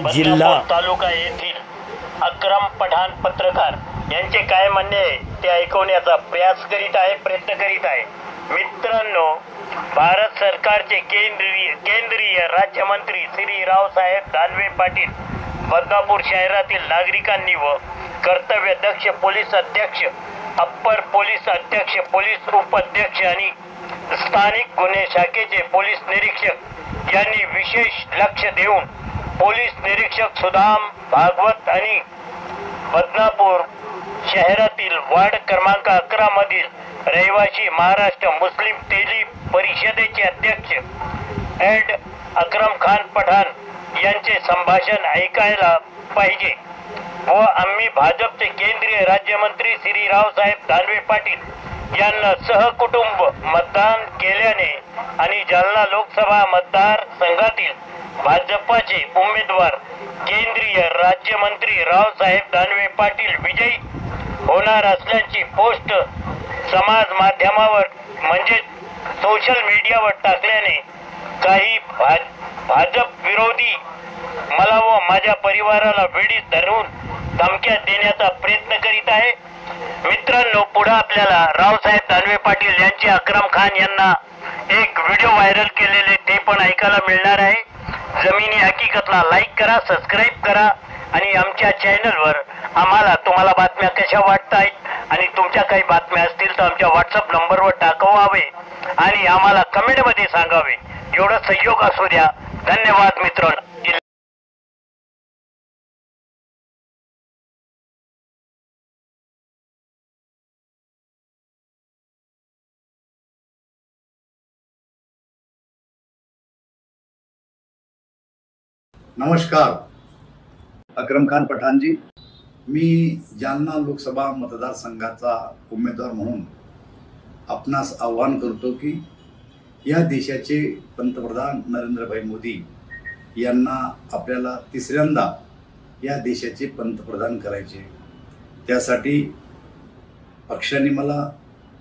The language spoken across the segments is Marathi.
जालना जिल्हा तालुका येथील अक्रम पठाण पत्रकार यांचे काय म्हणणे आहे ते ऐकवण्याचा प्रयत्न करीत आहे। मित्रांनो, भारत सरकारचे केंद्रीय राज्यमंत्री श्री रावसाहेब दानवे पाटील बदनापूर शहरातील नागरिकांनी व कर्तव्यदक्ष पोलीस अध्यक्ष, अप्पर पोलीस अध्यक्ष, पोलीस उपाध्यक्ष आणि स्थानिक गुन्हे शाखेचे पोलीस निरीक्षक यांनी विशेष लक्ष देऊन पोलीस निरीक्षक सुदाम भागवत आणि बदनापूर शहरातील वार्ड क्रमांक 11 मधील रहिवासी महाराष्ट्र मुस्लिम तेली परिषदेचे अध्यक्ष ॲड अक्रम खान पठाण यांचे संभाषण ऐकायला पाहिजे व आम्ही भाजपचे केंद्रीय राज्यमंत्री श्री रावसाहेब दानवे पाटील यांना सहकुटुंब मतदान केल्याने आणि जालना लोकसभा मतदारसंघातील भाजपाचे उमेदवार केंद्रीय राज्यमंत्री रावसाहेब दानवे पाटील विजयी होणार असल्याची पोस्ट समाज माध्यमावर म्हणजे सोशल मीडियावर टाकल्याने काही भाजप विरोधी मला व माझ्या परिवाराला वेळीच धरून धमक्या देण्याचा प्रयत्न करीत आहे। मित्रांनो, पुढे आपल्याला रावसाहेब दानवे पाटील यांचे अक्रम खान यांना एक व्हिडिओ व्हायरल केलेले ते पण ऐकायला मिळणार आहे। जमिनी हकीकतला लाईक करा, सबस्क्राईब करा आणि आमच्या चॅनलवर तुम्हाला बातम्या कशा वाटतायत आणि तुमच्या काही बातम्या असतील तर आमच्या व्हॉट्सअप नंबरवर टाकवावे आणि आम्हाला कमेंटमध्ये सांगावे। एवढं सहयोग असू द्या। धन्यवाद मित्रांनो। नमस्कार, अक्रम खान पठाण जी, मी जालना लोकसभा मतदारसंघाचा उमेदवार म्हणून आपणास आव्हान करतो की या देशाचे पंतप्रधान नरेंद्रभाई मोदी यांना आपल्याला तिसऱ्यांदा या देशाचे पंतप्रधान करायचे। त्यासाठी पक्षाने मला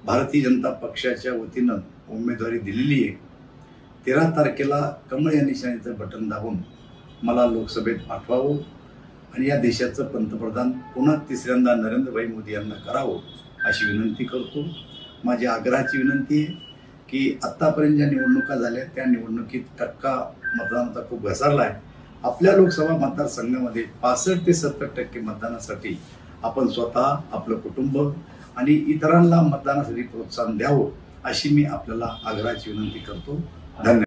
भारतीय जनता पक्षाच्या वतीनं उमेदवारी दिलेली आहे। 13 तारखेला कमळ या निशाणीचं बटन दाबून मला लोकसभेत पाठवावं आणि या देशाचं पंतप्रधान पुन्हा तिसऱ्यांदा नरेंद्रभाई मोदी यांना करावं अशी विनंती करतो। माझी आग्रहाची विनंती आहे की आत्तापर्यंत ज्या निवडणुका झाल्या त्या निवडणुकीत टक्का मतदानाचा खूप घसरला आहे। आपल्या लोकसभा मतदारसंघामध्ये 65 ते 70% मतदानासाठी आपण स्वतः, आपलं कुटुंब आणि इतरांना मतदानासाठी प्रोत्साहन द्यावं अशी मी आपल्याला आग्रहाची विनंती करतो। धन्यवाद।